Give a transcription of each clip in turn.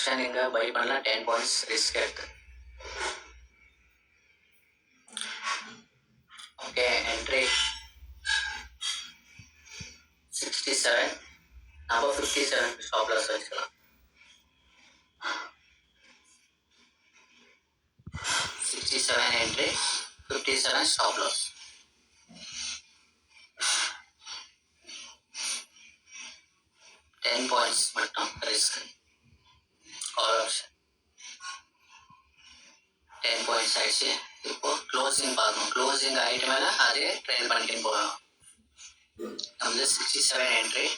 Option இங்கே by பண்ணலாம். 10 points risk எடுத்து. ஓகே, என்ட்ரி 67, நம்ம 57 ஸ்டாப் லாஸ் வச்சுக்கலாம். 67 என்ட்ரி, 57 ஸ்டாப் லாஸ். பாயிண்ட்ஸ் மட்டும் ரிஸ்க். கால் ஆப்ஷன் 10 பாயிண்ட்ஸ் ஆயிடுச்சு. இப்போ க்ளோசிங் பார்க்கணும். க்ளோசிங் ஆகிட்டு மேலே அதே ட்ரெயில் பண்ணிட்டு போகலாம். நம்மளது 67 என்ட்ரி,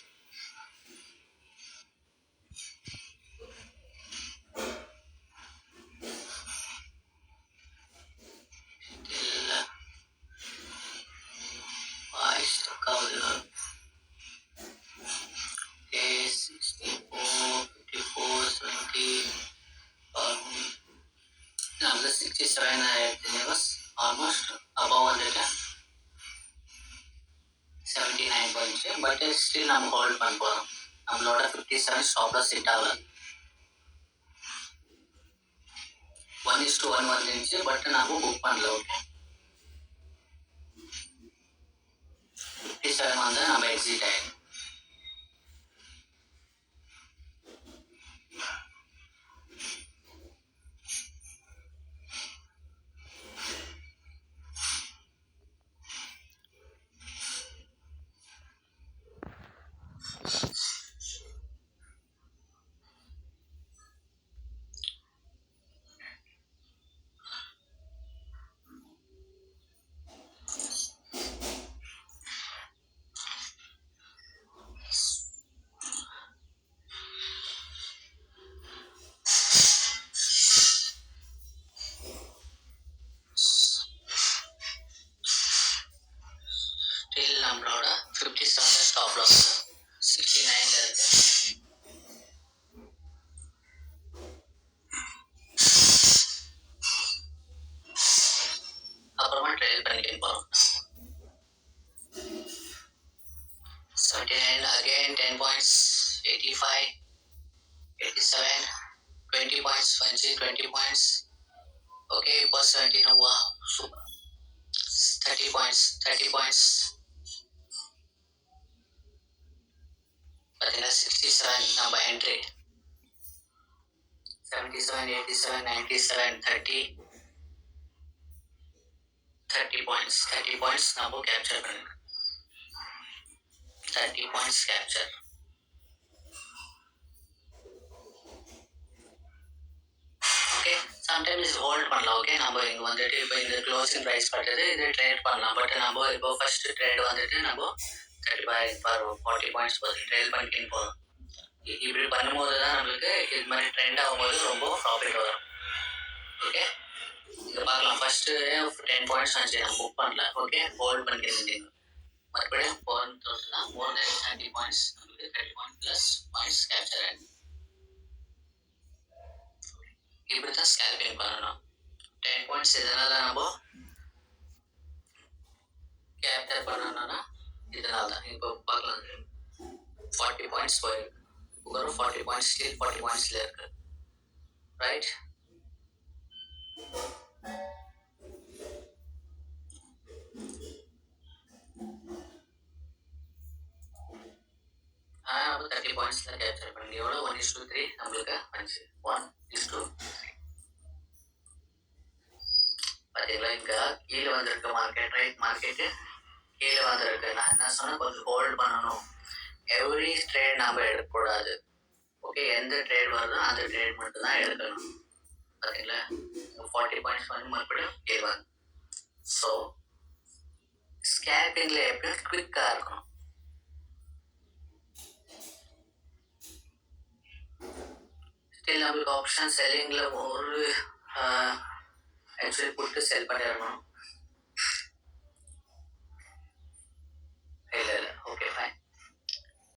ஆல்மோஸ்ட் அபவ் வந்துட்டு 79 பாயிண்ட்ஸ். பட் ஸ்டில் நம்ம ஹோல்ட் பண்ண போகிறோம். நம்மளோட 57 ஸ்டாப் லாஸ் ஹிட் ஆகல. 1:1 வந்துருந்துச்சு, பட் நம்ம புக் பண்ணல. ஓகே, 57 வந்து நம்ம எக்ஸிட் ஆகிடும். நம்மளோட 57 ஸ்டாப் லாஸ் 69 இருக்கு. அப்புறமா ட்ரையல் பண்ணிட்டு போறோம். 79 again 10 points, 85, 87, 20 points, 20 points. Okay, இப்போ 17. wow, super. 30 points. பார்த்தீங்கன்னா 67 நம்ம என்ட்ரி. 77, 87, 97, 30 points. 30 points நம்ம கேப்சர் பண்ணுங்க. 30 points capture. Okay, sometimes hold பண்ணலாம். ஓகே, நம்ம இங்கே வந்துட்டு இப்போ இந்த க்ளோசிங் ப்ரைஸ் பட்டது இது ட்ரேட் பண்ணலாம். பட் நம்ம இப்போ ஃபர்ஸ்ட் ட்ரேட் வந்துட்டு நம்ம 40 பாயிண்ட்ஸ் ட்ரேட் பண்ணிட்டு போகலாம். இப்படி பண்ணும்போது தான் நம்மளுக்கு இது மாதிரி ட்ரெண்ட் ஆகும்போது ரொம்ப ப்ராஃபிட் வரும். ஓகே, இங்கே பார்க்கலாம். ஃபர்ஸ்ட்டு 10 பாயிண்ட்ஸ் ஆச்சு, நான் புக் பண்ணல. ஓகே, ஹோல்ட் பண்ணிக்கிறேன். மறுபடியும் போகிறதுலாம் மோர் தென் 30 பாயிண்ட்ஸ் நம்மளுக்கு 30 பாயிண்ட் ப்ளஸ் பாயிண்ட்ஸ் கேப்சர் ஆகிடும். இப்படி தான் ஸ்கேல்பிங் பண்ணணும். 10 பாயிண்ட்ஸ் இதனால நம்ம கேப்சர் பண்ணணும்னா இதனால தான். இப்போ பார்க்கலாம் 40 பாயிண்ட்ஸ் போயிருக்கு. ஒரு 40 பாயிண்ட்ஸ் ஸ்டில் 40 பாயிண்ட்ஸில் இருக்கு. ரைட், நம்ம 30 பாயிண்ட்ஸில் கேப்சர் பண்ணி எவ்வளோ 1:3 நம்மளுக்கு 5 1:3. பார்த்தீங்களா, இங்கே கீழே வந்திருக்கு மார்க்கெட். ரைட், மார்க்கெட்டு கீழே வந்திருக்கு. நான் என்ன சொன்னேன், கொஞ்சம் ஹோல்ட் பண்ணணும். எவ்ரி ட்ரேட் நம்ம எடுக்கக்கூடாது. ஓகே, எந்த ட்ரேட் வருதோ அந்த ட்ரேட் மட்டும் தான் எடுக்கணும். பார்த்தீங்களா, 40 பாயிண்ட்ஸ் பண்ணி மறுபடியும் கீழே வந்து. ஸோ ஸ்கேல்பிங்கில் எப்படியும் குவிக்காக இருக்கணும். ஸ்டில் நம்மளுக்கு ஆப்ஷன் செல்லிங்கில் ஒரு ஆக்சுவலி புட்டு செல் பண்ணிடணும்.